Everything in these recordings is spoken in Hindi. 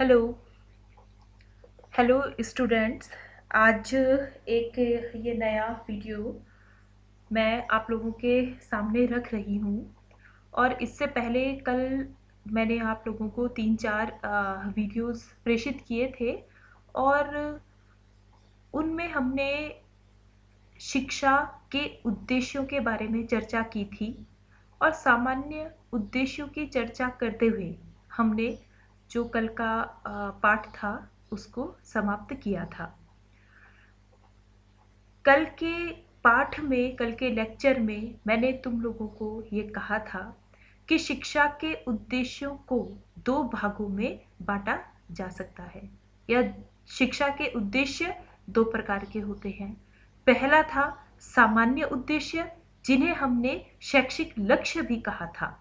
Hello hello students. आज एक ये नया वीडियो मैं आप लोगों के सामने रख रही हूँ। और इससे पहले कल मैंने आप लोगों को 3-4 वीडियोस प्रेषित किए थे और उनमें हमने शिक्षा के उद्देश्यों के बारे में चर्चा की थी। और सामान्य उद्देश्यों की चर्चा करते हुए हमने जो कल का पाठ था उसको समाप्त किया था। कल के पाठ में, कल के लेक्चर में मैंने तुम लोगों को ये कहा था कि शिक्षा के उद्देश्यों को 2 भागों में बांटा जा सकता है, या शिक्षा के उद्देश्य 2 प्रकार के होते हैं। पहला था सामान्य उद्देश्य, जिन्हें हमने शैक्षिक लक्ष्य भी कहा था,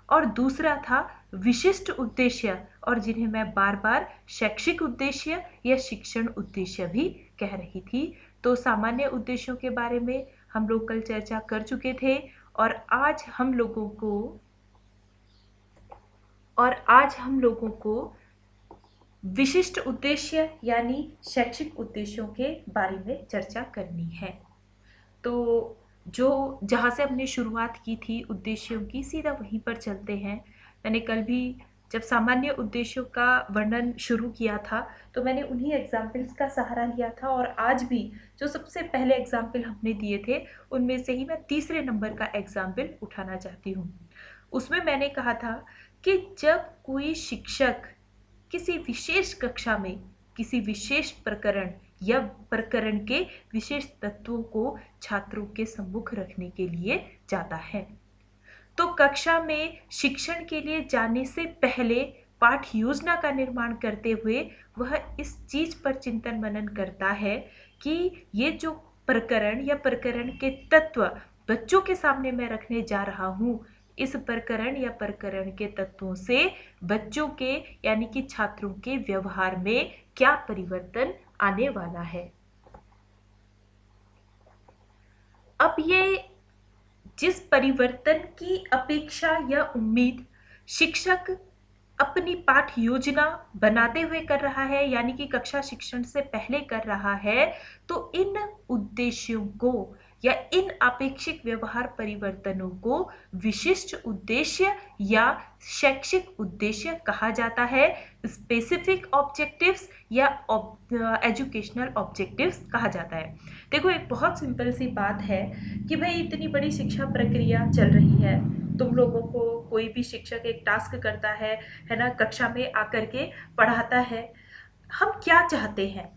और दूसरा था विशिष्ट उद्देश्य, और जिन्हें मैं बार बार शैक्षिक उद्देश्य या शिक्षण उद्देश्य भी कह रही थी। तो सामान्य उद्देश्यों के बारे में हम लोग कल चर्चा कर चुके थे, और आज हम लोगों को विशिष्ट उद्देश्य यानी शैक्षिक उद्देश्यों के बारे में चर्चा करनी है। तो जो जहाँ से हमने शुरुआत की थी उद्देश्यों की, सीधा वहीं पर चलते हैं। मैंने कल भी जब सामान्य उद्देश्यों का वर्णन शुरू किया था तो मैंने उन्हीं एग्जाम्पल्स का सहारा लिया था, और आज भी जो सबसे पहले एग्जाम्पल हमने दिए थे उनमें से ही मैं तीसरे नंबर का एग्जाम्पल उठाना चाहती हूँ। उसमें मैंने कहा था कि जब कोई शिक्षक किसी विशेष कक्षा में किसी विशेष प्रकरण या प्रकरण के विशेष तत्वों को छात्रों के सम्मुख रखने के लिए जाता है, तो कक्षा में शिक्षण के लिए जाने से पहले पाठ योजना का निर्माण करते हुए वह इस चीज पर चिंतन मनन करता है कि ये जो प्रकरण या प्रकरण के तत्व बच्चों के सामने मैं रखने जा रहा हूँ, इस प्रकरण या प्रकरण के तत्वों से बच्चों के यानी कि छात्रों के व्यवहार में क्या परिवर्तन आने वाला है। अब ये जिस परिवर्तन की अपेक्षा या उम्मीद शिक्षक अपनी पाठ योजना बनाते हुए कर रहा है, यानी कि कक्षा शिक्षण से पहले कर रहा है, तो इन उद्देश्यों को या इन अपेक्षित व्यवहार परिवर्तनों को विशिष्ट उद्देश्य या शैक्षिक उद्देश्य कहा जाता है। स्पेसिफिक ऑब्जेक्टिव्स या एजुकेशनल ऑब्जेक्टिव्स कहा जाता है। देखो, एक बहुत सिंपल सी बात है कि भाई इतनी बड़ी शिक्षा प्रक्रिया चल रही है, तुम लोगों को कोई भी शिक्षक एक टास्क करता है ना, कक्षा में आकर के पढ़ाता है। हम क्या चाहते हैं?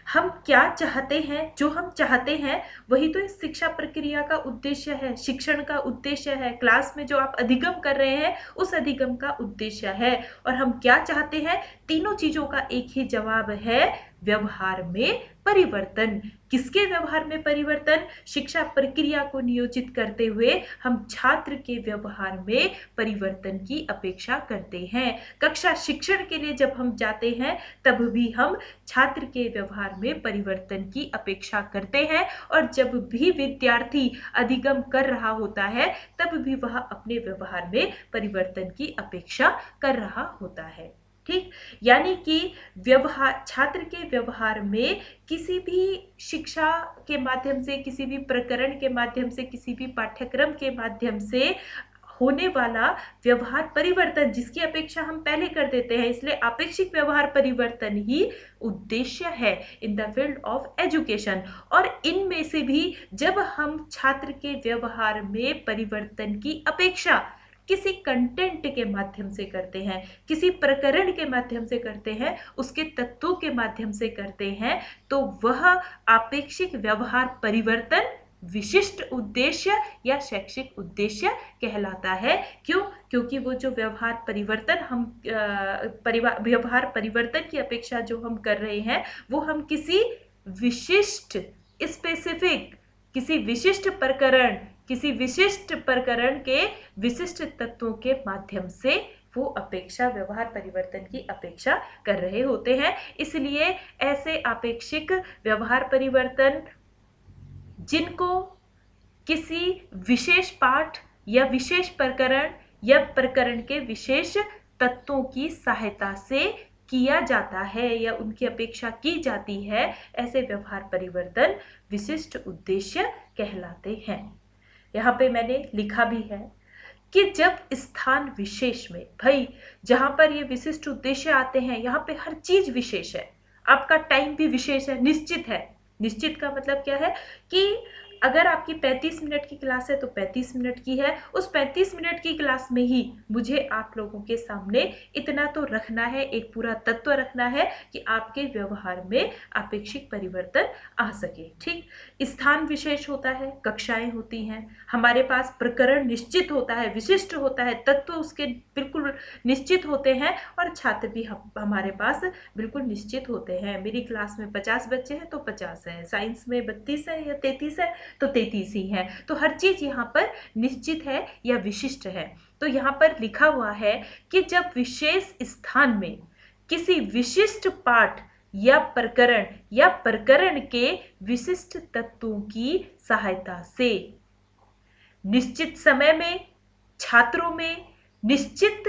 हम क्या चाहते हैं? जो हम चाहते हैं वही तो इस शिक्षा प्रक्रिया का उद्देश्य है, शिक्षण का उद्देश्य है। क्लास में जो आप अधिगम कर रहे हैं उस अधिगम का उद्देश्य है। और हम क्या चाहते हैं? तीनों चीजों का एक ही जवाब है, व्यवहार में परिवर्तन। किसके व्यवहार में परिवर्तन? शिक्षा प्रक्रिया को नियोजित करते हुए हम छात्र के व्यवहार में परिवर्तन की अपेक्षा करते हैं। कक्षा शिक्षण के लिए जब हम जाते हैं तब भी हम छात्र के व्यवहार में परिवर्तन की अपेक्षा करते हैं, और जब भी विद्यार्थी अधिगम कर रहा होता है तब भी वह अपने व्यवहार में परिवर्तन की अपेक्षा कर रहा होता है। ठीक, यानी कि व्यवहार, छात्र के व्यवहार में किसी भी शिक्षा के माध्यम से, किसी भी प्रकरण के माध्यम से, किसी भी पाठ्यक्रम के माध्यम से होने वाला व्यवहार परिवर्तन जिसकी अपेक्षा हम पहले कर देते हैं, इसलिए अपेक्षित व्यवहार परिवर्तन ही उद्देश्य है in the field of education. और इनमें से भी जब हम छात्र के व्यवहार में परिवर्तन की अपेक्षा किसी कंटेंट के माध्यम से करते हैं, किसी प्रकरण के माध्यम से करते हैं, उसके तत्वों के माध्यम से करते हैं, तो वह अपेक्षित व्यवहार परिवर्तन विशिष्ट उद्देश्य या शैक्षिक उद्देश्य कहलाता है। क्यों? क्योंकि वो जो व्यवहार परिवर्तन हम व्यवहार परिवर्तन की अपेक्षा जो हम कर रहे हैं वो हम किसी विशिष्ट, स्पेसिफिक, किसी विशिष्ट प्रकरण, किसी विशिष्ट प्रकरण के विशिष्ट तत्वों के माध्यम से वो अपेक्षा, व्यवहार परिवर्तन की अपेक्षा कर रहे होते हैं। इसलिए ऐसे अपेक्षित व्यवहार परिवर्तन जिनको किसी विशेष पाठ या विशेष प्रकरण या प्रकरण के विशेष तत्वों की सहायता से किया जाता है या उनकी अपेक्षा की जाती है, ऐसे व्यवहार परिवर्तन विशिष्ट उद्देश्य कहलाते हैं। यहाँ पे मैंने लिखा भी है कि जब स्थान विशेष में, भाई जहां पर ये विशिष्ट उद्देश्य आते हैं, यहाँ पे हर चीज विशेष है, आपका टाइम भी विशेष है, निश्चित है। निश्चित का मतलब क्या है कि अगर आपकी 35 मिनट की क्लास है तो 35 मिनट की है, उस 35 मिनट की क्लास में ही मुझे आप लोगों के सामने इतना तो रखना है, एक पूरा तत्व रखना है कि आपके व्यवहार में अपेक्षित परिवर्तन आ सके। ठीक, स्थान विशेष होता है, कक्षाएं होती हैं, हमारे पास प्रकरण निश्चित होता है, विशिष्ट होता है, तत्व उसके बिल्कुल निश्चित होते हैं, और छात्र भी हमारे पास बिल्कुल निश्चित होते हैं। मेरी क्लास में 50 बच्चे हैं तो 50 है, साइंस में 32 है या 33 है तो 33 ही है। तो हर चीज यहाँ पर निश्चित है या विशिष्ट है। तो यहाँ पर लिखा हुआ है कि जब विशेष स्थान में किसी विशिष्ट पाठ या प्रकरण के विशिष्ट तत्वों की सहायता से निश्चित समय में छात्रों में निश्चित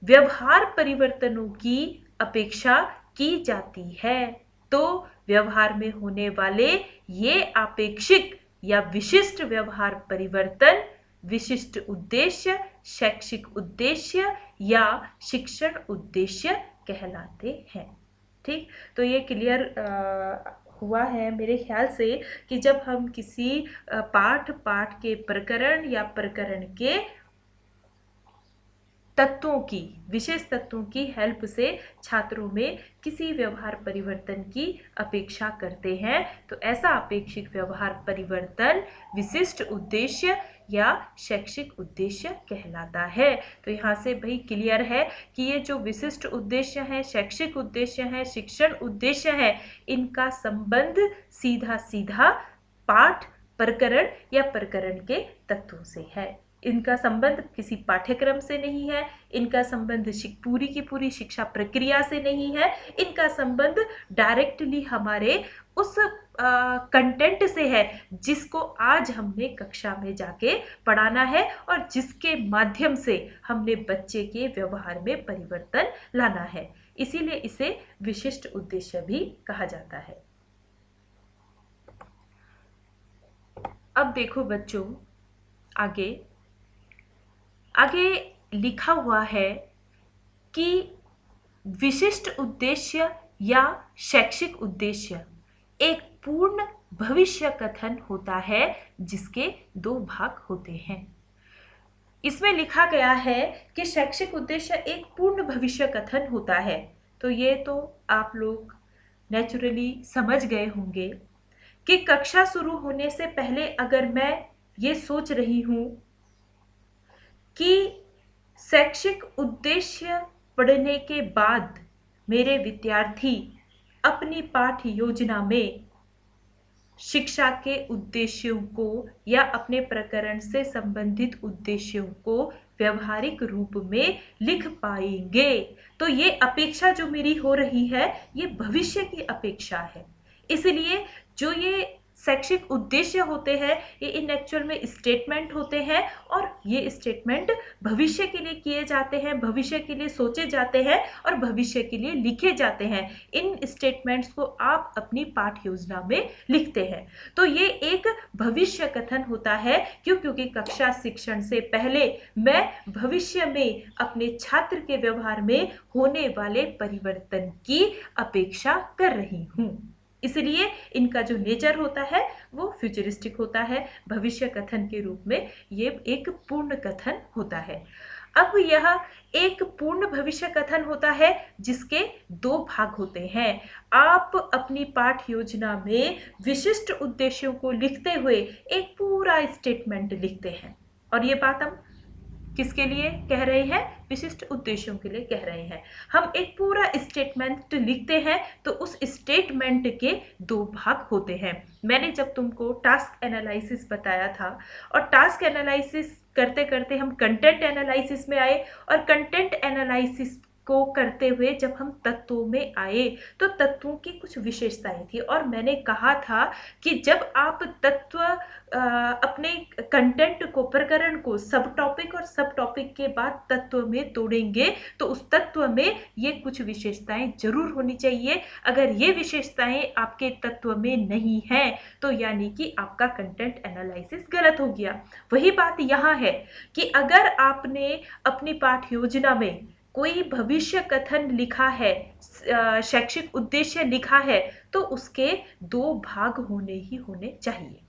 व्यवहार परिवर्तनों की अपेक्षा की जाती है, तो व्यवहार में होने वाले ये अपेक्षित या विशिष्ट व्यवहार परिवर्तन विशिष्ट उद्देश्य, शैक्षिक उद्देश्य या शिक्षण उद्देश्य कहलाते हैं। ठीक, तो ये क्लियर हुआ है मेरे ख्याल से कि जब हम किसी पाठ के प्रकरण या प्रकरण के तत्वों की, विशेष तत्वों की हेल्प से छात्रों में किसी व्यवहार परिवर्तन की अपेक्षा करते हैं, तो ऐसा अपेक्षित व्यवहार परिवर्तन विशिष्ट उद्देश्य या शैक्षिक उद्देश्य कहलाता है। तो यहाँ से भाई क्लियर है कि ये जो विशिष्ट उद्देश्य है, शैक्षिक उद्देश्य है, शिक्षण उद्देश्य है, इनका संबंध सीधा सीधा पाठ, प्रकरण या प्रकरण के तत्वों से है। इनका संबंध किसी पाठ्यक्रम से नहीं है, इनका संबंध पूरी की पूरी शिक्षा प्रक्रिया से नहीं है, इनका संबंध डायरेक्टली हमारे उस कंटेंट से है जिसको आज हमने कक्षा में जाके पढ़ाना है और जिसके माध्यम से हमने बच्चे के व्यवहार में परिवर्तन लाना है। इसीलिए इसे विशिष्ट उद्देश्य भी कहा जाता है। अब देखो बच्चों, आगे लिखा हुआ है कि विशिष्ट उद्देश्य या शैक्षिक उद्देश्य एक पूर्ण भविष्य कथन होता है जिसके 2 भाग होते हैं। इसमें लिखा गया है कि शैक्षिक उद्देश्य एक पूर्ण भविष्य कथन होता है। तो ये तो आप लोग नेचुरली समझ गए होंगे कि कक्षा शुरू होने से पहले अगर मैं ये सोच रही हूं कि शैक्षिक उद्देश्य पढ़ने के बाद मेरे विद्यार्थी अपनी पाठ्य योजना में शिक्षा के उद्देश्यों को या अपने प्रकरण से संबंधित उद्देश्यों को व्यवहारिक रूप में लिख पाएंगे, तो ये अपेक्षा जो मेरी हो रही है ये भविष्य की अपेक्षा है। इसलिए जो ये शैक्षिक उद्देश्य होते हैं ये इन एक्चुअल में स्टेटमेंट होते हैं, और ये स्टेटमेंट भविष्य के लिए किए जाते हैं, भविष्य के लिए सोचे जाते हैं और भविष्य के लिए लिखे जाते हैं। इन स्टेटमेंट्स को आप अपनी पाठ योजना में लिखते हैं। तो ये एक भविष्य कथन होता है। क्यों? क्योंकि कक्षा शिक्षण से पहले मैं भविष्य में अपने छात्र के व्यवहार में होने वाले परिवर्तन की अपेक्षा कर रही हूँ। इसलिए इनका जो नेचर होता है वो फ्यूचरिस्टिक होता है, भविष्य कथन के रूप में ये एक पूर्ण कथन होता है। अब यह एक पूर्ण भविष्य कथन होता है जिसके 2 भाग होते हैं। आप अपनी पाठ योजना में विशिष्ट उद्देश्यों को लिखते हुए एक पूरा स्टेटमेंट लिखते हैं, और ये बात हम किसके लिए कह रहे हैं? विशिष्ट उद्देश्यों के लिए कह रहे हैं। हम एक पूरा स्टेटमेंट लिखते हैं तो उस स्टेटमेंट के 2 भाग होते हैं। मैंने जब तुमको टास्क एनालिसिस बताया था और टास्क एनालिसिस करते करते हम कंटेंट एनालिसिस में आए, और कंटेंट एनालिसिस को करते हुए जब हम तत्वों में आए तो तत्वों की कुछ विशेषताएं थी, और मैंने कहा था कि जब आप तत्व अपने कंटेंट को, प्रकरण को सब टॉपिक और सब टॉपिक के बाद तत्व में तोड़ेंगे तो उस तत्व में ये कुछ विशेषताएं जरूर होनी चाहिए। अगर ये विशेषताएं आपके तत्व में नहीं है तो यानी कि आपका कंटेंट एनालिसिस गलत हो गया। वही बात यहाँ है कि अगर आपने अपनी पाठ योजना में कोई भविष्य कथन लिखा है, शैक्षिक उद्देश्य लिखा है, तो उसके 2 भाग होने ही होने चाहिए।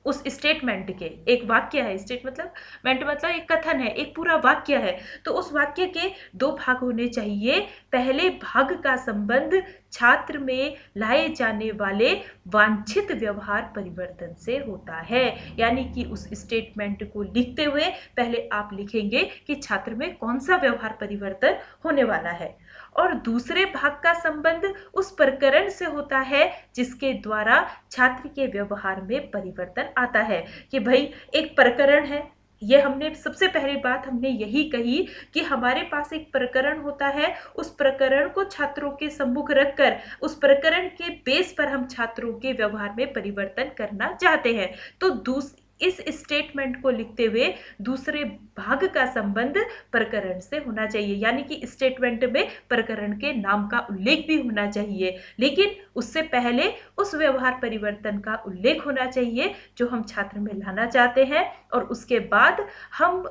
उस स्टेटमेंट के, एक वाक्य है, स्टेटमेंट मतलब एक कथन है, एक पूरा वाक्य है, तो उस वाक्य के 2 भाग होने चाहिए। पहले भाग का संबंध छात्र में लाए जाने वाले वांछित व्यवहार परिवर्तन से होता है, यानी कि उस स्टेटमेंट को लिखते हुए पहले आप लिखेंगे कि छात्र में कौन सा व्यवहार परिवर्तन होने वाला है, और दूसरे भाग का संबंध उस प्रकरण से होता है जिसके द्वारा छात्र के व्यवहार में परिवर्तन आता है। कि भाई एक प्रकरण है, ये हमने सबसे पहली बात हमने यही कही कि हमारे पास एक प्रकरण होता है, उस प्रकरण को छात्रों के सम्मुख रखकर उस प्रकरण के बेस पर हम छात्रों के व्यवहार में परिवर्तन करना चाहते हैं। तो इस स्टेटमेंट को लिखते हुए दूसरे भाग का संबंध प्रकरण से होना चाहिए, यानी कि स्टेटमेंट में प्रकरण के नाम का उल्लेख भी होना चाहिए, लेकिन उससे पहले उस व्यवहार परिवर्तन का उल्लेख होना चाहिए जो हम छात्र में लाना चाहते हैं, और उसके बाद हम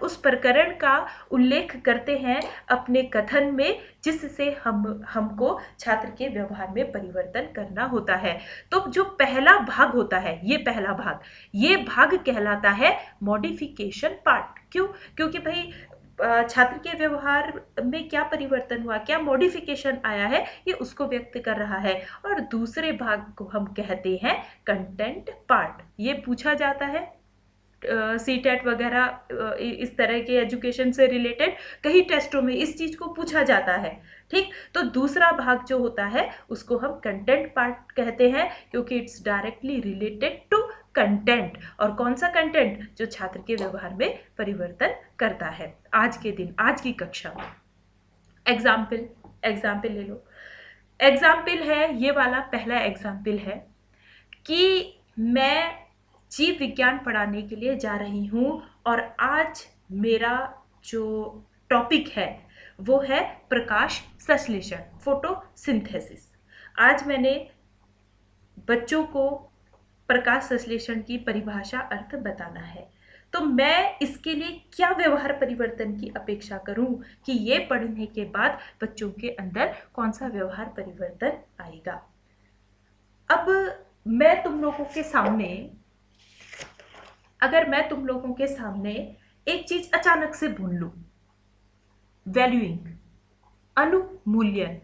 उस प्रकरण का उल्लेख करते हैं अपने कथन में, जिससे हमको छात्र के व्यवहार में परिवर्तन करना होता है। तो जो पहला भाग होता है, ये भाग कहलाता है मॉडिफिकेशन पार्ट। क्यों? क्योंकि भाई छात्र के व्यवहार में क्या परिवर्तन हुआ, क्या मॉडिफिकेशन आया है, ये उसको व्यक्त कर रहा है। और दूसरे भाग को हम कहते हैं कंटेंट पार्ट। ये पूछा जाता है सीटेट वगैरह, इस तरह के एजुकेशन से रिलेटेड कई टेस्टों में इस चीज को पूछा जाता है। ठीक, तो दूसरा भाग जो होता है उसको हम कंटेंट पार्ट कहते हैं, क्योंकि it's directly related to content. और कौन सा कंटेंट? जो छात्र के व्यवहार में परिवर्तन करता है। आज के दिन, आज की कक्षा में एग्जाम्पल ले लो। एग्जाम्पल है, ये वाला पहला एग्जाम्पल है कि मैं जीव विज्ञान पढ़ाने के लिए जा रही हूँ, और आज मेरा जो टॉपिक है वो है प्रकाश संश्लेषण, फोटोसिंथेसिस। आज मैंने बच्चों को प्रकाश संश्लेषण की परिभाषा, अर्थ बताना है। तो मैं इसके लिए क्या व्यवहार परिवर्तन की अपेक्षा करूं कि ये पढ़ने के बाद बच्चों के अंदर कौन सा व्यवहार परिवर्तन आएगा। अब मैं तुम लोगों के सामने, अगर मैं तुम लोगों के सामने एक चीज अचानक से भूल लूं, वैल्यूइंग, अनुमूल्यन,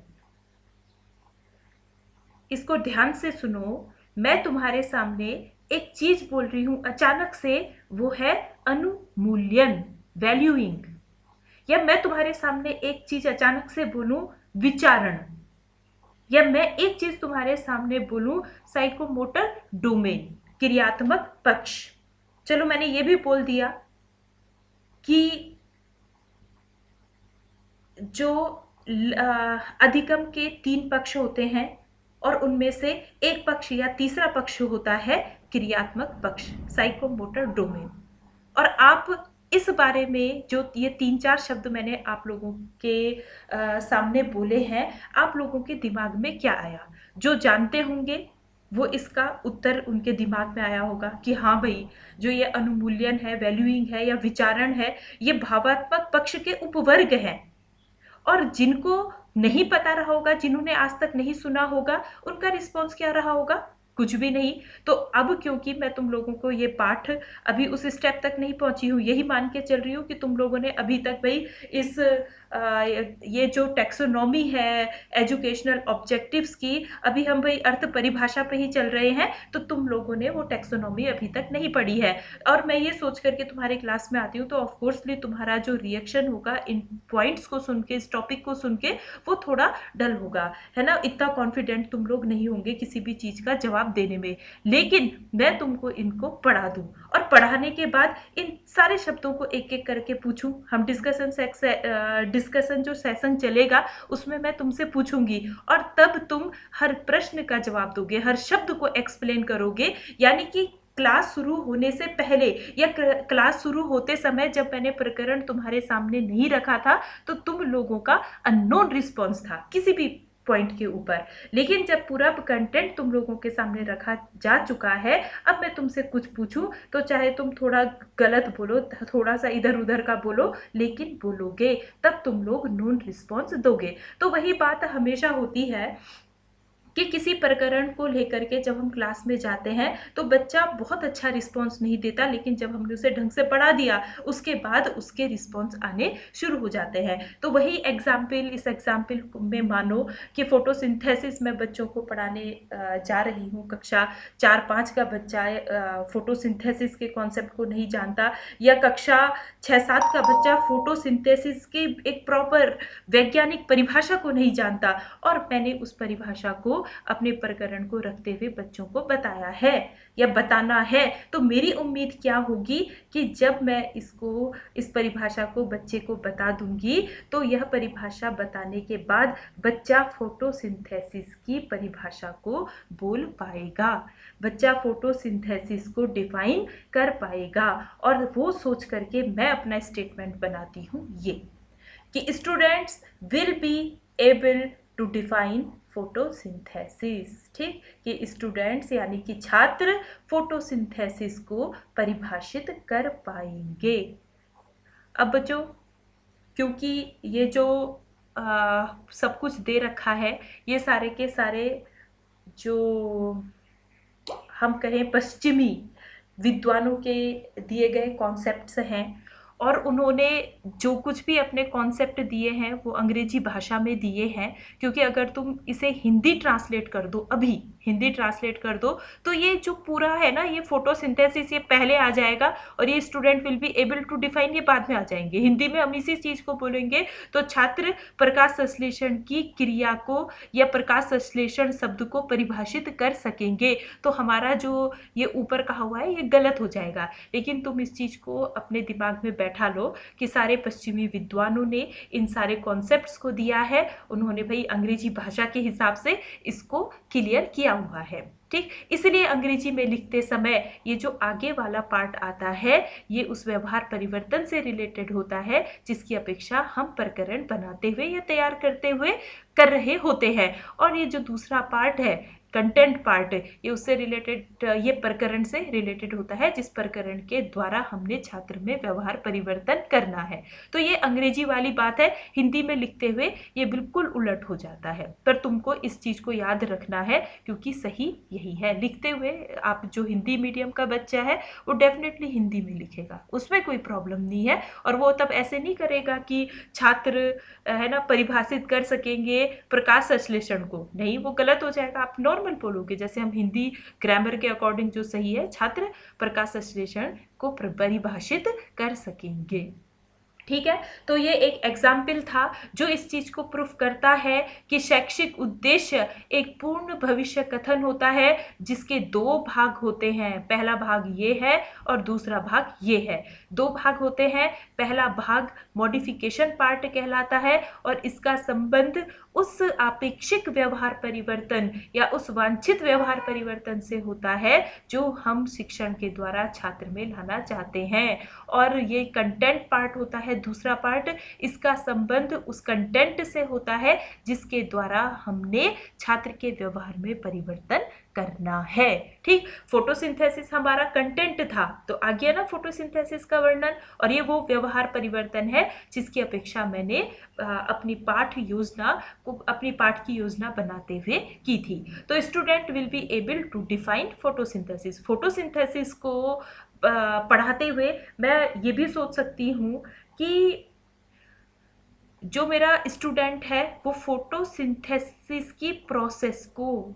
इसको ध्यान से सुनो। मैं तुम्हारे सामने एक चीज बोल रही हूं अचानक से, वो है अनुमूल्यन, वैल्यूइंग। या मैं तुम्हारे सामने एक चीज अचानक से बोलूं विचारण, या मैं एक चीज तुम्हारे सामने बोलूं साइकोमोटर डोमेन, क्रियात्मक पक्ष। चलो मैंने ये भी बोल दिया कि जो अधिगम के 3 पक्ष होते हैं, और उनमें से एक पक्ष या तीसरा पक्ष होता है क्रियात्मक पक्ष, साइकोमोटर डोमेन। और आप इस बारे में जो ये 3-4 शब्द मैंने आप लोगों के सामने बोले हैं, आप लोगों के दिमाग में क्या आया? जो जानते होंगे वो इसका उत्तर उनके दिमाग में आया होगा कि हाँ भाई, जो ये अनुमूल्यन है, वैल्यूइंग है या विचारण है, ये भावात्मक पक्ष के उपवर्ग हैं। और जिनको नहीं पता रहा होगा, जिन्होंने आज तक नहीं सुना होगा, उनका रिस्पॉन्स क्या रहा होगा? कुछ भी नहीं। तो अब क्योंकि मैं तुम लोगों को ये पाठ अभी उस स्टेप तक नहीं पहुंची हूँ, यही मान के चल रही हूँ कि तुम लोगों ने अभी तक भाई इस ये जो टेक्सोनॉमी है एजुकेशनल ऑब्जेक्टिव्स की, अभी हम भाई अर्थ परिभाषा पे ही चल रहे हैं, तो तुम लोगों ने वो टेक्सोनॉमी अभी तक नहीं पढ़ी है। और मैं ये सोच करके तुम्हारे क्लास में आती हूँ तो ऑफकोर्सली तुम्हारा जो रिएक्शन होगा इन पॉइंट्स को सुन के, इस टॉपिक को सुन के, वो थोड़ा डल होगा, है ना। इतना कॉन्फिडेंट तुम लोग नहीं होंगे किसी भी चीज का जवाब जवाब देने में, लेकिन मैं तुमको इनको पढ़ा दूं और पढ़ाने के बाद इन सारे शब्दों को एक एक करके पूछूं। हम डिस्कशन जो सेशन चलेगा उसमें मैं तुमसे पूछूंगी और तब तुम हर प्रश्न का जवाब दोगे, हर शब्द को एक्सप्लेन करोगे। यानी कि क्लास शुरू होने से पहले या क्लास शुरू होते समय जब मैंने प्रकरण तुम्हारे सामने नहीं रखा था तो तुम लोगों का अननोन रिस्पॉन्स था किसी भी पॉइंट के ऊपर, लेकिन जब पूरा कंटेंट तुम लोगों के सामने रखा जा चुका है, अब मैं तुमसे कुछ पूछूं तो चाहे तुम थोड़ा गलत बोलो, थोड़ा सा इधर उधर का बोलो, लेकिन बोलोगे तब तुम लोग नोन रिस्पॉन्स दोगे। तो वही बात हमेशा होती है कि किसी प्रकरण को लेकर के जब हम क्लास में जाते हैं तो बच्चा बहुत अच्छा रिस्पॉन्स नहीं देता, लेकिन जब हमने उसे ढंग से पढ़ा दिया उसके बाद उसके रिस्पॉन्स आने शुरू हो जाते हैं। तो वही एग्जाम्पल, इस एग्जाम्पल में मानो कि फोटोसिंथेसिस में बच्चों को पढ़ाने जा रही हूँ, कक्षा 4-5 का बच्चा फोटोसिंथेसिस के कॉन्सेप्ट को नहीं जानता, या कक्षा 6-7 का बच्चा फोटोसिंथेसिस की एक प्रॉपर वैज्ञानिक परिभाषा को नहीं जानता, और मैंने उस परिभाषा को अपने प्रकरण को रखते हुए बच्चों को बताया है या बताना है, तो मेरी उम्मीद क्या होगी कि जब मैं इस परिभाषा को बच्चे को बता दूंगी तो यह परिभाषा बताने के बाद बच्चा फोटोसिंथेसिस की परिभाषा को बोल पाएगा, बच्चा फोटोसिंथेसिस को डिफाइन कर पाएगा। और वो सोच करके मैं अपना स्टेटमेंट बनाती हूँ ये कि students will be able to define photosynthesis. ठीक, कि स्टूडेंट्स यानी कि छात्र फोटोसिंथेसिस को परिभाषित कर पाएंगे। अब बच्चों, क्योंकि ये जो सब कुछ दे रखा है, ये सारे के सारे जो हम कहें पश्चिमी विद्वानों के दिए गए कॉन्सेप्ट्स हैं, और उन्होंने जो कुछ भी अपने कॉन्सेप्ट दिए हैं वो अंग्रेजी भाषा में दिए हैं, क्योंकि अगर तुम इसे हिंदी ट्रांसलेट कर दो, अभी हिंदी ट्रांसलेट कर दो, तो ये जो पूरा है ना, ये फोटोसिंथेसिस ये पहले आ जाएगा और ये student will be able to define ये बाद में आ जाएंगे। हिंदी में हम इसी चीज को बोलेंगे तो छात्र प्रकाश संश्लेषण की क्रिया को या प्रकाश संश्लेषण शब्द को परिभाषित कर सकेंगे। तो हमारा जो ये ऊपर कहा हुआ है ये गलत हो जाएगा, लेकिन तुम इस चीज को अपने दिमाग में बैठा लो कि सारे पश्चिमी विद्वानों ने इन सारे कॉन्सेप्ट्स को दिया है, उन्होंने भाई अंग्रेजी भाषा के हिसाब से इसको क्लियर किया हुआ है। ठीक, इसलिए अंग्रेजी में लिखते समय ये जो आगे वाला पार्ट आता है ये उस व्यवहार परिवर्तन से रिलेटेड होता है जिसकी अपेक्षा हम प्रकरण बनाते हुए या तैयार करते हुए कर रहे होते हैं। और ये जो दूसरा पार्ट है कंटेंट पार्ट, ये उससे रिलेटेड, ये प्रकरण से रिलेटेड होता है जिस प्रकरण के द्वारा हमने छात्र में व्यवहार परिवर्तन करना है। तो ये अंग्रेजी वाली बात है, हिंदी में लिखते हुए ये बिल्कुल उलट हो जाता है, पर तुमको इस चीज को याद रखना है क्योंकि सही यही है। लिखते हुए आप जो हिंदी मीडियम का बच्चा है वो डेफिनेटली हिंदी में लिखेगा, उसमें कोई प्रॉब्लम नहीं है, और वो तब ऐसे नहीं करेगा कि छात्र है ना परिभाषित कर सकेंगे प्रकाश संश्लेषण को, नहीं, वो गलत हो जाएगा। आप नॉर्मल बोलोगे जैसे हम हिंदी ग्रामर के अकॉर्डिंग जो सही है, छात्र प्रकाश संश्लेषण को परिभाषित कर सकेंगे। ठीक है, तो ये एक एग्जाम्पल था जो इस चीज को प्रूफ करता है कि शैक्षिक उद्देश्य एक पूर्ण भविष्य कथन होता है जिसके दो भाग होते हैं, पहला भाग ये है और दूसरा भाग ये है। दो भाग होते हैं, पहला भाग मॉडिफिकेशन पार्ट कहलाता है और इसका संबंध उस आपेक्षिक व्यवहार परिवर्तन या उस वांछित व्यवहार परिवर्तन से होता है जो हम शिक्षण के द्वारा छात्र में लाना चाहते हैं। और ये कंटेंट पार्ट होता है दूसरा पार्ट, इसका संबंध उस कंटेंट से होता है जिसके द्वारा हमने छात्र के व्यवहार में परिवर्तन करना है। ठीक, फोटोसिंथेसिस हमारा कंटेंट था, तो आ गया ना फोटोसिंथेसिस का वर्णन, और ये वो व्यवहार परिवर्तन है जिसकी अपेक्षा मैंने अपनी पाठ की योजना बनाते हुए की थी। तो student will be able to define photosynthesis. Photosynthesis को पढ़ाते हुए मैं ये भी सोच सकती हूँ कि जो मेरा स्टूडेंट है वो फोटोसिंथेसिस की प्रोसेस को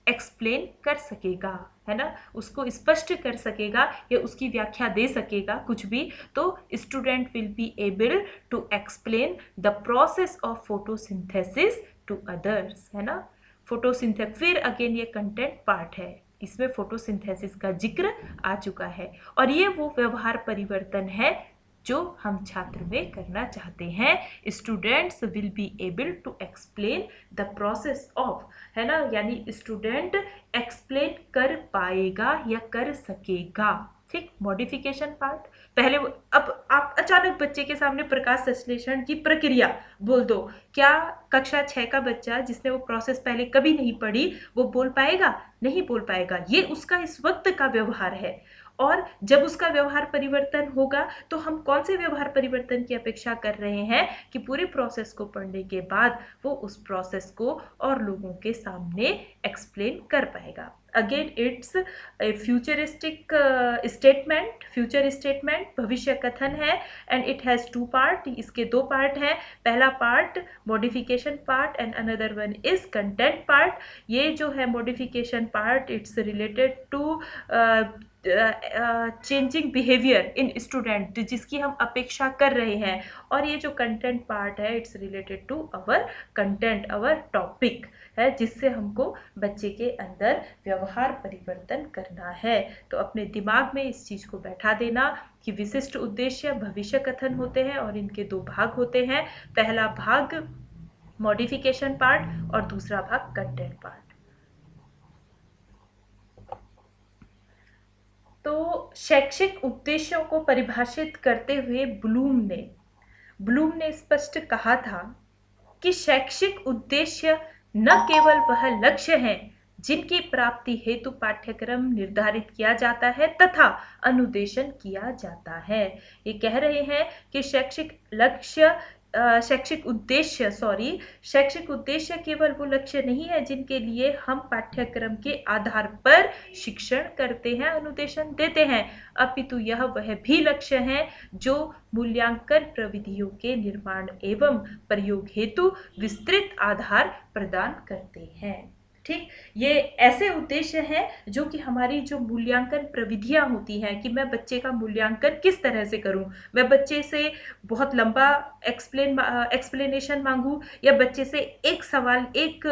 एक्सप्लेन कर सकेगा, है ना, उसको स्पष्ट कर सकेगा या उसकी व्याख्या दे सकेगा कुछ भी, तो student will be able to explain the process of photosynthesis to others, है ना। फोटोसिंथेसिस, फिर अगेन ये कंटेंट पार्ट है, इसमें फोटोसिंथेसिस का जिक्र आ चुका है। और ये वो व्यवहार परिवर्तन है जो हम छात्र में करना चाहते हैं। Students will be able to explain the process of, है ना, यानी स्टूडेंट एक्सप्लेन कर पाएगा या कर सकेगा। ठीक, मॉडिफिकेशन पार्ट पहले। अब आप अचानक बच्चे के सामने प्रकाश संश्लेषण की प्रक्रिया बोल दो, क्या कक्षा 6 का बच्चा जिसने वो प्रोसेस पहले कभी नहीं पढ़ी वो बोल पाएगा? नहीं बोल पाएगा। ये उसका इस वक्त का व्यवहार है। और जब उसका व्यवहार परिवर्तन होगा तो हम कौन से व्यवहार परिवर्तन की अपेक्षा कर रहे हैं कि पूरे प्रोसेस को पढ़ने के बाद वो उस प्रोसेस को और लोगों के सामने एक्सप्लेन कर पाएगा। Again it's futuristic statement, future statement भविष्य कथन है, and it has two part, इसके दो पार्ट हैं। पहला part modification part and another one is content part. ये जो है modification part, it's related to changing behaviour in student, जिसकी हम अपेक्षा कर रहे हैं। और ये जो कंटेंट पार्ट है, it's related to our content, our topic है, जिससे हमको बच्चे के अंदर व्यवहार परिवर्तन करना है। तो अपने दिमाग में इस चीज को बैठा देना कि विशिष्ट उद्देश्य भविष्य कथन होते हैं और इनके दो भाग होते हैं। पहला भाग मॉडिफिकेशन पार्ट और दूसरा भाग कंटेंट पार्ट। तो शैक्षिक उद्देश्यों को परिभाषित करते हुए ब्लूम ने स्पष्ट कहा था कि शैक्षिक उद्देश्य न केवल वह लक्ष्य हैं जिनकी प्राप्ति हेतु पाठ्यक्रम निर्धारित किया जाता है तथा अनुदेशन किया जाता है। ये कह रहे हैं कि शैक्षिक उद्देश्य केवल वो लक्ष्य नहीं है जिनके लिए हम पाठ्यक्रम के आधार पर शिक्षण करते हैं, अनुदेशन देते हैं, अपितु यह वह भी लक्ष्य है जो मूल्यांकन प्रविधियों के निर्माण एवं प्रयोग हेतु विस्तृत आधार प्रदान करते हैं। ठीक, ये ऐसे उद्देश्य हैं जो कि हमारी जो मूल्यांकन प्रविधियां होती हैं कि मैं बच्चे का मूल्यांकन किस तरह से करूं, मैं बच्चे से बहुत लंबा एक्सप्लेनेशन मांगू या बच्चे से एक सवाल एक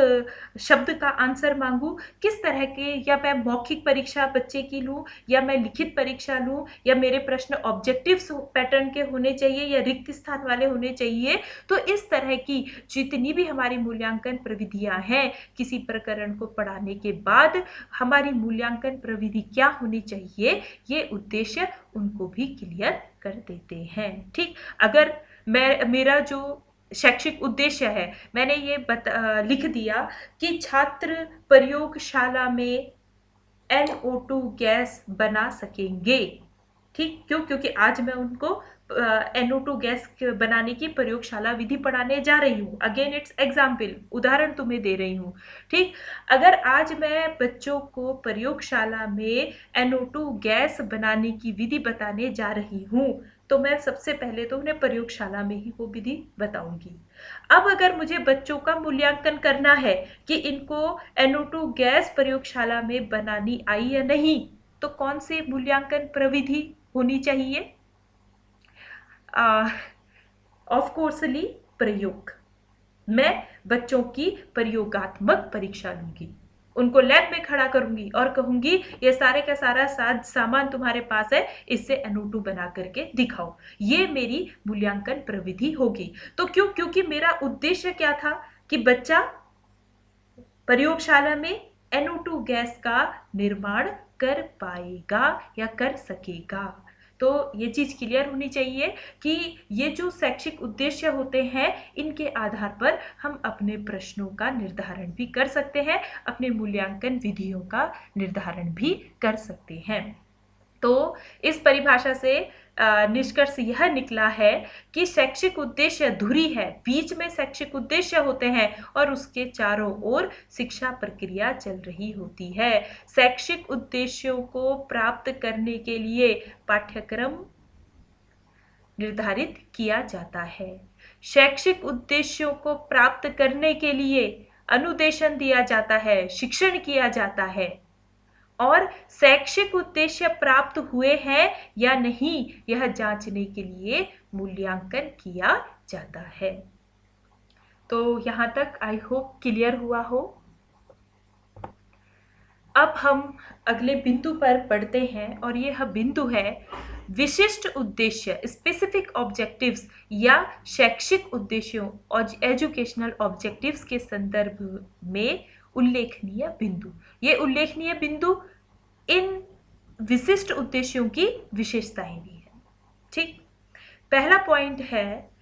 शब्द का आंसर मांगू, किस तरह के, या मैं मौखिक परीक्षा बच्चे की लूं या मैं लिखित परीक्षा लूं, या मेरे प्रश्न ऑब्जेक्टिव पैटर्न के होने चाहिए या रिक्त स्थान वाले होने चाहिए। तो इस तरह की जितनी भी हमारी मूल्यांकन प्रविधियां हैं, किसी प्रकरण को पढ़ाने के बाद हमारी मूल्यांकन प्रविधि क्या होनी चाहिए, ये उद्देश्य उनको भी क्लियर कर देते हैं। ठीक, अगर मेरा जो शैक्षिक उद्देश्य है, मैंने ये लिख दिया कि छात्र प्रयोगशाला में NO2 गैस बना सकेंगे। ठीक, क्योंकि आज मैं उनको NO2 गैस बनाने की प्रयोगशाला विधि पढ़ाने जा रही हूँ। अगेन इट्स एग्जाम्पल, उदाहरण तुम्हें दे रही हूँ। ठीक, अगर आज मैं बच्चों को प्रयोगशाला में NO2 गैस बनाने की विधि बताने जा रही हूँ तो मैं सबसे पहले तो उन्हें प्रयोगशाला में ही वो विधि बताऊंगी। अब अगर मुझे बच्चों का मूल्यांकन करना है कि इनको NO2 गैस प्रयोगशाला में बनानी आई या नहीं, तो कौन सी मूल्यांकन प्रविधि होनी चाहिए? ऑफ कोर्सली प्रयोग। मैं बच्चों की प्रयोगात्मक परीक्षा लूंगी, उनको लैब में खड़ा करूंगी और कहूंगी ये सारे का सारा सामान तुम्हारे पास है, इससे NO2 बना करके दिखाओ। ये मेरी मूल्यांकन प्रविधि होगी। तो क्योंकि मेरा उद्देश्य क्या था कि बच्चा प्रयोगशाला में NO2 गैस का निर्माण कर पाएगा या कर सकेगा। तो ये चीज क्लियर होनी चाहिए कि ये जो शैक्षिक उद्देश्य होते हैं, इनके आधार पर हम अपने प्रश्नों का निर्धारण भी कर सकते हैं, अपने मूल्यांकन विधियों का निर्धारण भी कर सकते हैं। तो इस परिभाषा से निष्कर्ष यह निकला है कि शैक्षिक उद्देश्य धुरी है, बीच में शैक्षिक उद्देश्य होते हैं और उसके चारों ओर शिक्षा प्रक्रिया चल रही होती है। शैक्षिक उद्देश्यों को प्राप्त करने के लिए पाठ्यक्रम निर्धारित किया जाता है। शैक्षिक उद्देश्यों को प्राप्त करने के लिए अनुदेशन दिया जाता है, शिक्षण किया जाता है, और शैक्षिक उद्देश्य प्राप्त हुए हैं या नहीं यह जांचने के लिए मूल्यांकन किया जाता है। तो यहाँ तक आई होप क्लियर हुआ हो। अब हम अगले बिंदु पर बढ़ते हैं और यह बिंदु है विशिष्ट उद्देश्य, स्पेसिफिक ऑब्जेक्टिव्स या शैक्षिक उद्देश्यों और एजुकेशनल ऑब्जेक्टिव्स के संदर्भ में उल्लेखनीय बिंदु। ये उल्लेखनीय बिंदु इन विशिष्ट उद्देश्यों की विशेषताएं भी है। ठीक, पहला पॉइंट है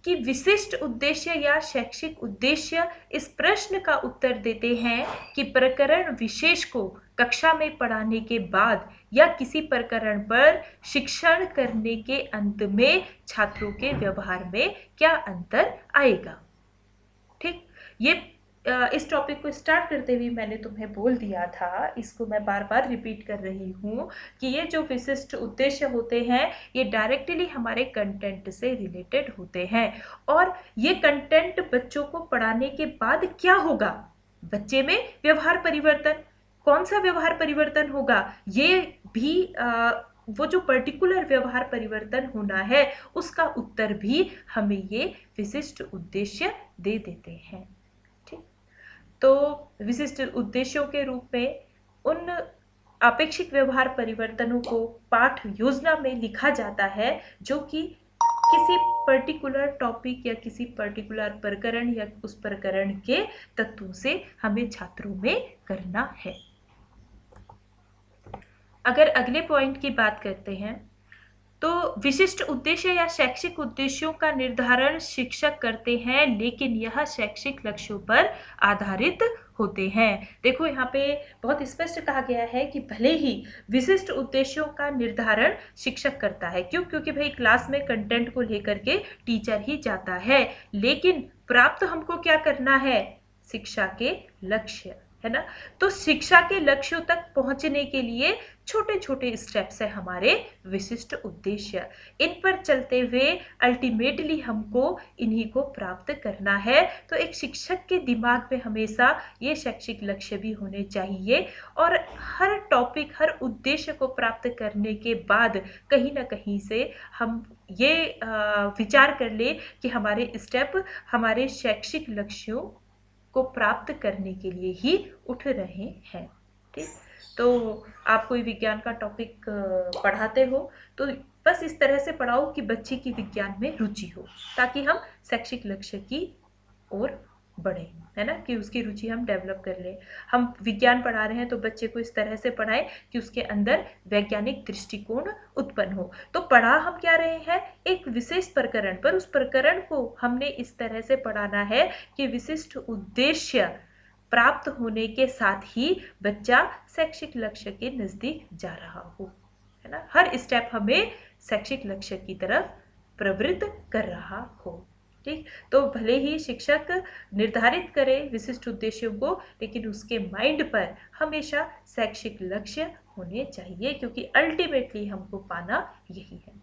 कि विशिष्ट उद्देश्य या शैक्षिक उद्देश्य इस प्रश्न का उत्तर देते हैं कि प्रकरण विशेष को कक्षा में पढ़ाने के बाद या किसी प्रकरण पर शिक्षण करने के अंत में छात्रों के व्यवहार में क्या अंतर आएगा। ठीक, ये इस टॉपिक को स्टार्ट करते हुए मैंने तुम्हें बोल दिया था, इसको मैं बार बार रिपीट कर रही हूँ कि ये जो विशिष्ट उद्देश्य होते हैं ये डायरेक्टली हमारे कंटेंट से रिलेटेड होते हैं। और ये कंटेंट बच्चों को पढ़ाने के बाद क्या होगा, बच्चे में व्यवहार परिवर्तन। कौन सा व्यवहार परिवर्तन होगा, ये भी वो जो पर्टिकुलर व्यवहार परिवर्तन होना है उसका उत्तर भी हमें ये विशिष्ट उद्देश्य दे देते हैं। तो विशिष्ट उद्देश्यों के रूप में उन अपेक्षित व्यवहार परिवर्तनों को पाठ योजना में लिखा जाता है जो कि किसी पर्टिकुलर टॉपिक या किसी पर्टिकुलर प्रकरण या उस प्रकरण के तत्वों से हमें छात्रों में करना है। अगर अगले पॉइंट की बात करते हैं तो विशिष्ट उद्देश्य या शैक्षिक उद्देश्यों का निर्धारण शिक्षक करते हैं, लेकिन यह शैक्षिक लक्ष्यों पर आधारित होते हैं। देखो यहाँ पे बहुत स्पष्ट कहा गया है कि भले ही विशिष्ट उद्देश्यों का निर्धारण शिक्षक करता है, क्यों, क्योंकि भाई क्लास में कंटेंट को लेकर के टीचर ही जाता है, लेकिन प्राप्त हमको क्या करना है, शिक्षा के लक्ष्य, है ना। तो शिक्षा के लक्ष्यों तक पहुंचने के लिए छोटे छोटे स्टेप्स है हमारे विशिष्ट उद्देश्य। इन पर चलते हुए अल्टीमेटली हमको इन्हीं को प्राप्त करना है। तो एक शिक्षक के दिमाग में हमेशा ये शैक्षिक लक्ष्य भी होने चाहिए और हर टॉपिक, हर उद्देश्य को प्राप्त करने के बाद कहीं ना कहीं से हम ये विचार कर ले कि हमारे स्टेप हमारे शैक्षिक लक्ष्यों को प्राप्त करने के लिए ही उठ रहे हैं। ठीक, तो आप कोई विज्ञान का टॉपिक पढ़ाते हो तो बस इस तरह से पढ़ाओ कि बच्चे की विज्ञान में रुचि हो, ताकि हम शैक्षिक लक्ष्य की ओर बढ़े, है ना, कि उसकी रुचि हम डेवलप कर लें। हम विज्ञान पढ़ा रहे हैं तो बच्चे को इस तरह से पढ़ाएं कि उसके अंदर वैज्ञानिक दृष्टिकोण उत्पन्न हो। तो पढ़ा हम क्या रहे हैं, एक विशेष प्रकरण पर, उस प्रकरण को हमने इस तरह से पढ़ाना है कि विशिष्ट उद्देश्य प्राप्त होने के साथ ही बच्चा शैक्षिक लक्ष्य के नजदीक जा रहा हो, है ना। हर स्टेप हमें शैक्षिक लक्ष्य की तरफ प्रवृत्त कर रहा हो। ठीक, तो भले ही शिक्षक निर्धारित करे विशिष्ट उद्देश्यों को, लेकिन उसके माइंड पर हमेशा शैक्षिक लक्ष्य होने चाहिए, क्योंकि अल्टीमेटली हमको पाना यही है।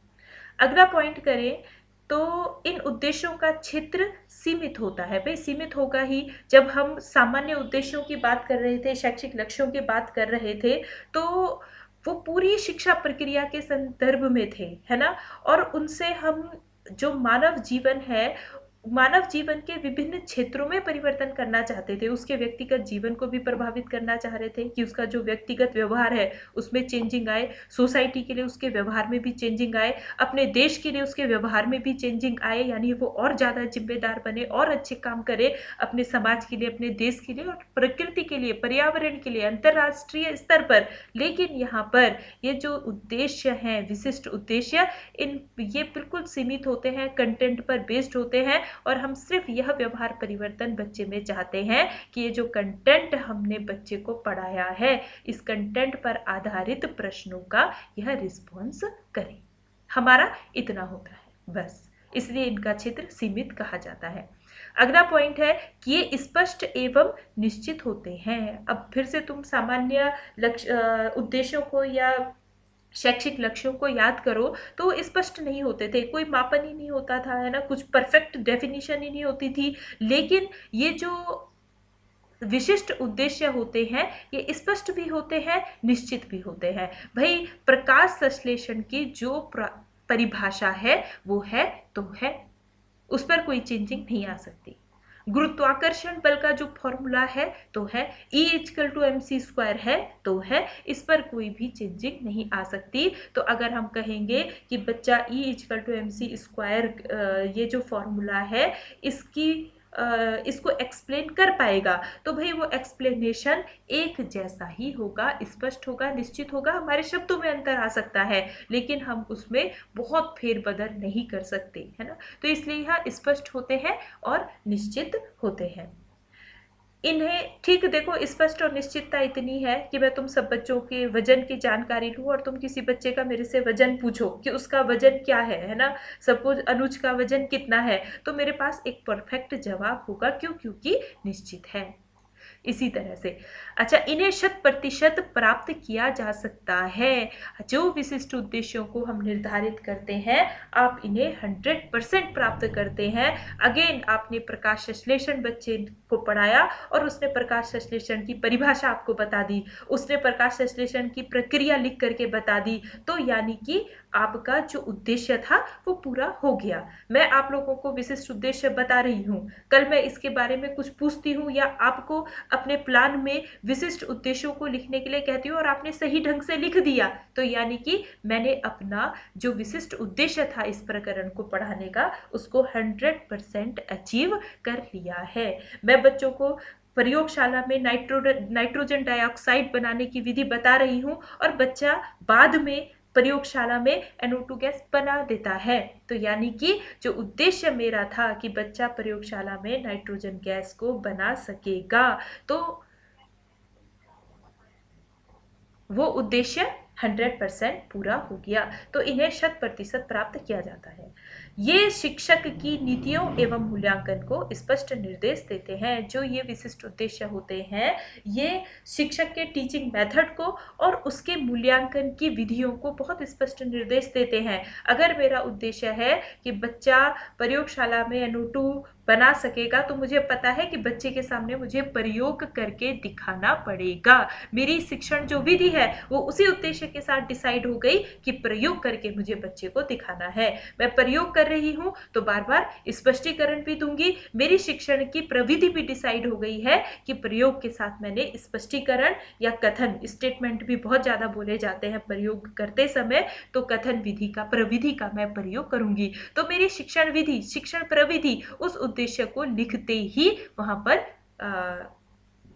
अगला पॉइंट करें तो इन उद्देश्यों का क्षेत्र सीमित होता है। भाई सीमित होगा ही, जब हम सामान्य उद्देश्यों की बात कर रहे थे, शैक्षिक लक्ष्यों की बात कर रहे थे, तो वो पूरी शिक्षा प्रक्रिया के संदर्भ में थे, है ना। और उनसे हम जो मानव जीवन है, मानव जीवन के विभिन्न क्षेत्रों में परिवर्तन करना चाहते थे, उसके व्यक्तिगत जीवन को भी प्रभावित करना चाह रहे थे कि उसका जो व्यक्तिगत व्यवहार है उसमें चेंजिंग आए, सोसाइटी के लिए उसके व्यवहार में भी चेंजिंग आए, अपने देश के लिए उसके व्यवहार में भी चेंजिंग आए, यानी वो और ज़्यादा जिम्मेदार बने और अच्छे काम करे अपने समाज के लिए, अपने देश के लिए और प्रकृति के लिए, पर्यावरण के लिए, अंतर्राष्ट्रीय स्तर पर। लेकिन यहाँ पर ये जो उद्देश्य हैं, विशिष्ट उद्देश्य, ये बिल्कुल सीमित होते हैं, कंटेंट पर बेस्ड होते हैं, और हम सिर्फ यह व्यवहार परिवर्तन बच्चे में चाहते हैं कि ये जो कंटेंट हमने बच्चे को पढ़ाया है, इस कंटेंट पर आधारित प्रश्नों का यह रिस्पॉन्स करे। हमारा इतना होता है बस, इसलिए इनका क्षेत्र सीमित कहा जाता है। अगला पॉइंट है कि ये स्पष्ट एवं निश्चित होते हैं। अब फिर से तुम सामान्य लक्ष्य उद्देश्यों को या शैक्षिक लक्ष्यों को याद करो तो वो स्पष्ट नहीं होते थे, कोई मापन ही नहीं होता था, है ना, कुछ परफेक्ट डेफिनेशन ही नहीं होती थी। लेकिन ये जो विशिष्ट उद्देश्य होते हैं ये स्पष्ट भी होते हैं, निश्चित भी होते हैं। भाई प्रकाश संश्लेषण की जो परिभाषा है वो है तो है, उस पर कोई चेंजिंग नहीं आ सकती। गुरुत्वाकर्षण बल का जो फॉर्मूला है तो है E=mc² है, तो है, इस पर कोई भी चेंजिंग नहीं आ सकती। तो अगर हम कहेंगे कि बच्चा E=mc², ये जो फॉर्मूला है इसको एक्सप्लेन कर पाएगा, तो भाई वो एक्सप्लेनेशन एक जैसा ही होगा, स्पष्ट होगा, निश्चित होगा। हमारे शब्दों में अंतर आ सकता है, लेकिन हम उसमें बहुत फेरबदल नहीं कर सकते, है ना। तो इसलिए यह स्पष्ट होते हैं और निश्चित होते हैं। इन्हें ठीक देखो, स्पष्ट और निश्चितता इतनी है कि मैं तुम सब बच्चों के वजन की जानकारी लूं और तुम किसी बच्चे का मेरे से वजन पूछो कि उसका वजन क्या है ना। सपोज अनुज का वजन कितना है, तो मेरे पास एक परफेक्ट जवाब होगा। क्यों? क्योंकि निश्चित है। इसी तरह से अच्छा, इन्हें 100% प्राप्त किया जा सकता है। जो विशिष्ट उद्देश्यों को हम निर्धारित करते हैं, आप इन्हें 100% प्राप्त करते हैं। अगेन आपने प्रकाश संश्लेषण बच्चे को पढ़ाया और उसने प्रकाश संश्लेषण की परिभाषा आपको बता दी, उसने प्रकाश संश्लेषण की प्रक्रिया लिख करके बता दी, तो यानी कि आपका जो उद्देश्य था वो पूरा हो गया। मैं आप लोगों को विशिष्ट उद्देश्य बता रही हूँ, कल मैं इसके बारे में कुछ पूछती हूँ या आपको अपने प्लान में विशिष्ट उद्देश्यों को लिखने के लिए कहती हूँ और आपने सही ढंग से लिख दिया, तो यानी कि मैंने अपना जो विशिष्ट उद्देश्य था इस प्रकरण को पढ़ाने का, उसको 100% अचीव कर लिया है। मैं बच्चों को प्रयोगशाला में नाइट्रोजन डाइऑक्साइड बनाने की विधि बता रही हूँ और बच्चा बाद में प्रयोगशाला में NO2 गैस बना देता है। तो यानी कि जो उद्देश्य मेरा था कि बच्चा प्रयोगशाला में नाइट्रोजन गैस को बना सकेगा, तो वो उद्देश्य 100% पूरा हो गया। तो इन्हें 100% प्राप्त किया जाता है। ये शिक्षक की नीतियों एवं मूल्यांकन को स्पष्ट निर्देश देते हैं। जो ये विशिष्ट उद्देश्य होते हैं, ये शिक्षक के टीचिंग मेथड को और उसके मूल्यांकन की विधियों को बहुत स्पष्ट निर्देश देते हैं। अगर मेरा उद्देश्य है कि बच्चा प्रयोगशाला में NO2 बना सकेगा, तो मुझे पता है कि बच्चे के सामने मुझे प्रयोग करके दिखाना पड़ेगा। मेरी शिक्षण जो विधि है वो उसी उद्देश्य के साथ डिसाइड हो गई कि प्रयोग करके मुझे बच्चे को दिखाना है। मैं प्रयोग कर रही हूँ तो बार बार स्पष्टीकरण भी दूंगी। मेरी शिक्षण की प्रविधि भी डिसाइड हो गई है कि प्रयोग के साथ मैंने स्पष्टीकरण या कथन, स्टेटमेंट भी बहुत ज्यादा बोले जाते हैं प्रयोग करते समय, तो कथन विधि का, प्रविधि का मैं प्रयोग करूंगी। तो मेरी शिक्षण विधि, शिक्षण प्रविधि उस उद्देश्य को लिखते ही वहां पर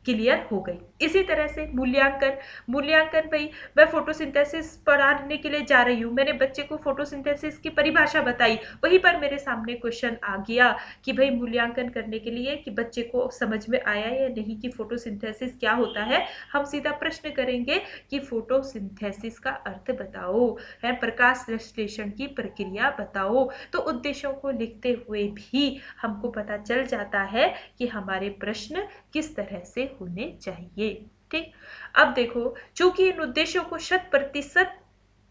क्लियर हो गई। इसी तरह से मूल्यांकन भाई मैं फोटोसिंथेसिस पढ़ाने के लिए जा रही हूँ, मैंने बच्चे को फोटोसिंथेसिस की परिभाषा बताई, वहीं पर मेरे सामने क्वेश्चन आ गया कि भाई मूल्यांकन करने के लिए कि बच्चे को समझ में आया या नहीं कि फोटोसिंथेसिस क्या होता है, हम सीधा प्रश्न करेंगे कि फोटोसिंथेसिस का अर्थ बताओ, है प्रकाश संश्लेषण की प्रक्रिया बताओ। तो उद्देश्यों को लिखते हुए भी हमको पता चल जाता है कि हमारे प्रश्न किस तरह से होने चाहिए। ठीक, अब देखो, चूंकि इन उद्देश्यों को 100%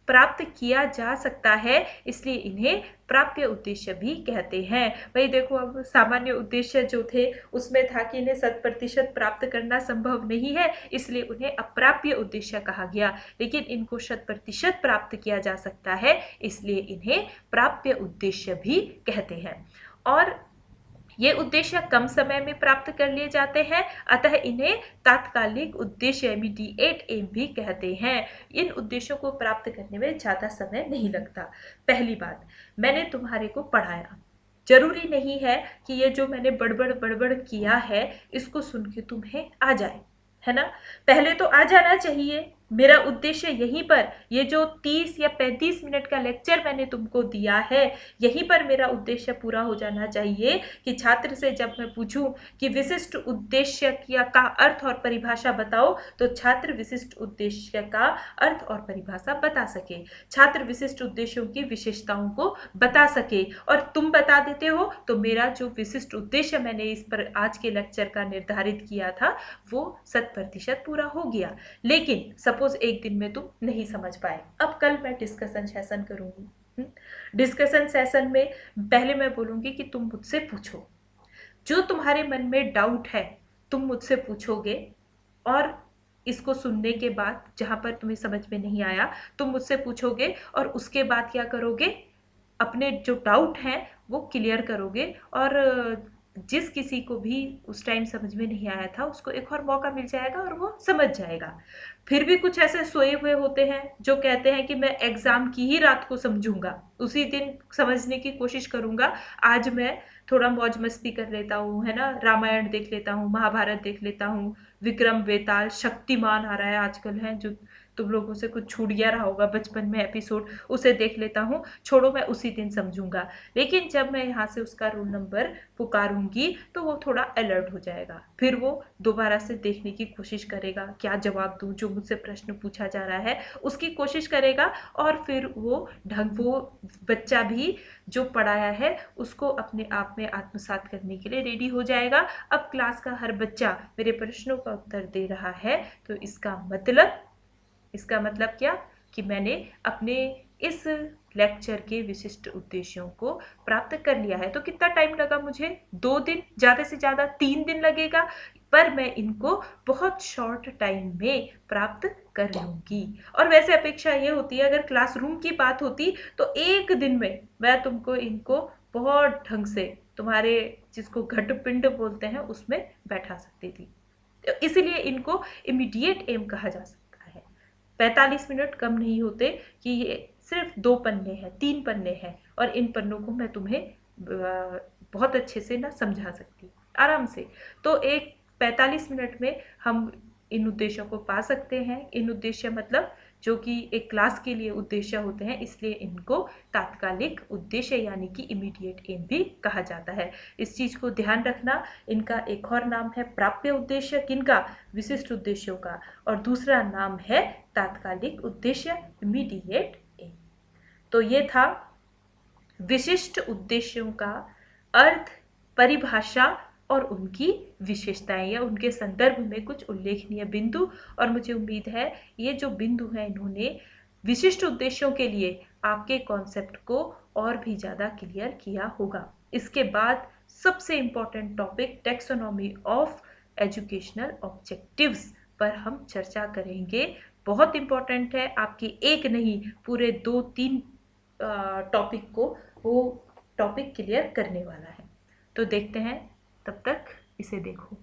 प्राप्त किया जा सकता है, इसलिए इन्हें प्राप्य उद्देश्य भी कहते हैं। भाई देखो, अब सामान्य उद्देश्य जो थे उसमें था कि इन्हें 100% प्राप्त करना संभव नहीं है, इसलिए उन्हें अप्राप्य उद्देश्य कहा गया। लेकिन इनको 100% प्राप्त किया जा सकता है, इसलिए इन्हें प्राप्य उद्देश्य भी कहते हैं। और ये उद्देश्य कम समय में प्राप्त कर लिए जाते हैं, अतः इन्हें तात्कालिक उद्देश्य इमीडिएट एम भी कहते हैं। इन उद्देश्यों को प्राप्त करने में ज्यादा समय नहीं लगता। पहली बात, मैंने तुम्हारे को पढ़ाया, जरूरी नहीं है कि ये जो मैंने बड़बड़ किया है इसको सुन के तुम्हें आ जाए, है ना। पहले तो आ जाना चाहिए। मेरा उद्देश्य यहीं पर, ये जो 30 या 35 मिनट का लेक्चर मैंने तुमको दिया है, यहीं पर मेरा उद्देश्य पूरा हो जाना चाहिए कि छात्र से जब मैं पूछूं कि विशिष्ट उद्देश्य का अर्थ और परिभाषा बताओ, तो छात्र विशिष्ट उद्देश्य का अर्थ और परिभाषा बता सके, छात्र विशिष्ट उद्देश्यों की विशेषताओं को बता सके। और तुम बता देते हो तो मेरा जो विशिष्ट उद्देश्य मैंने इस पर आज के लेक्चर का निर्धारित किया था वो 100% पूरा हो गया। लेकिन सपोज एक दिन में तुम नहीं समझ पाए, अब कल मैं डिस्कशन सेशन करूंगी। डिस्कशन सेशन में पहले मैं बोलूंगी कि तुम मुझसे पूछो, जो तुम्हारे मन में डाउट है तुम मुझसे पूछोगे, और इसको सुनने के बाद जहां पर तुम्हें समझ में नहीं आया तुम मुझसे पूछोगे, और उसके बाद क्या करोगे, अपने जो डाउट हैं वो क्लियर करोगे। और जिस किसी को भी उस टाइम समझ में नहीं आया था उसको एक और मौका मिल जाएगा और वो समझ जाएगा। फिर भी कुछ ऐसे सोए हुए होते हैं जो कहते हैं कि मैं एग्जाम की ही रात को समझूंगा, उसी दिन समझने की कोशिश करूंगा, आज मैं थोड़ा मौज मस्ती कर लेता हूँ, है ना, रामायण देख लेता हूँ, महाभारत देख लेता हूँ, विक्रम बेताल, शक्तिमान आ रहा है आजकल, है जो तुम लोगों से कुछ छूट गया रहा होगा बचपन में एपिसोड, उसे देख लेता हूँ, छोड़ो मैं उसी दिन समझूंगा। लेकिन जब मैं यहाँ से उसका रोल नंबर पुकारूंगी तो वो थोड़ा अलर्ट हो जाएगा, फिर वो दोबारा से देखने की कोशिश करेगा, क्या जवाब दूं, जो मुझसे प्रश्न पूछा जा रहा है उसकी कोशिश करेगा, और फिर वो बच्चा भी जो पढ़ाया है उसको अपने आप में आत्मसात करने के लिए रेडी हो जाएगा। अब क्लास का हर बच्चा मेरे प्रश्नों का उत्तर दे रहा है, तो इसका मतलब क्या, कि मैंने अपने इस लेक्चर के विशिष्ट उद्देश्यों को प्राप्त कर लिया है। तो कितना टाइम लगा मुझे, 2 दिन, ज़्यादा से ज़्यादा 3 दिन लगेगा, पर मैं इनको बहुत शॉर्ट टाइम में प्राप्त कर लूंगी। और वैसे अपेक्षा ये होती है, अगर क्लासरूम की बात होती तो एक दिन में मैं तुमको इनको बहुत ढंग से तुम्हारे जिसको घटपिंड बोलते हैं उसमें बैठा सकती थी। तो इसीलिए इनको इमीडिएट एम कहा जा सकता है। 45 मिनट कम नहीं होते कि ये सिर्फ 2 पन्ने हैं, 3 पन्ने हैं, और इन पन्नों को मैं तुम्हें बहुत अच्छे से ना समझा सकती आराम से। तो एक 45 मिनट में हम इन उद्देश्यों को पा सकते हैं। इन उद्देश्य मतलब जो कि एक क्लास के लिए उद्देश्य होते हैं, इसलिए इनको तात्कालिक उद्देश्य यानी कि इमीडिएट एम भी कहा जाता है। इस चीज को ध्यान रखना। इनका एक और नाम है प्राप्य उद्देश्य, किनका, विशिष्ट उद्देश्यों का, और दूसरा नाम है तात्कालिक उद्देश्य, इमीडिएट एम। तो ये था विशिष्ट उद्देश्यों का अर्थ, परिभाषा और उनकी विशेषताएं या उनके संदर्भ में कुछ उल्लेखनीय बिंदु। और मुझे उम्मीद है ये जो बिंदु है इन्होंने विशिष्ट उद्देश्यों के लिए आपके कॉन्सेप्ट को और भी ज़्यादा क्लियर किया होगा। इसके बाद सबसे important topic taxonomy of educational objectives पर हम चर्चा करेंगे। बहुत इम्पॉर्टेंट है, आपके एक नहीं पूरे 2-3 टॉपिक को वो टॉपिक क्लियर करने वाला है। तो देखते हैं, तब तक इसे देखो।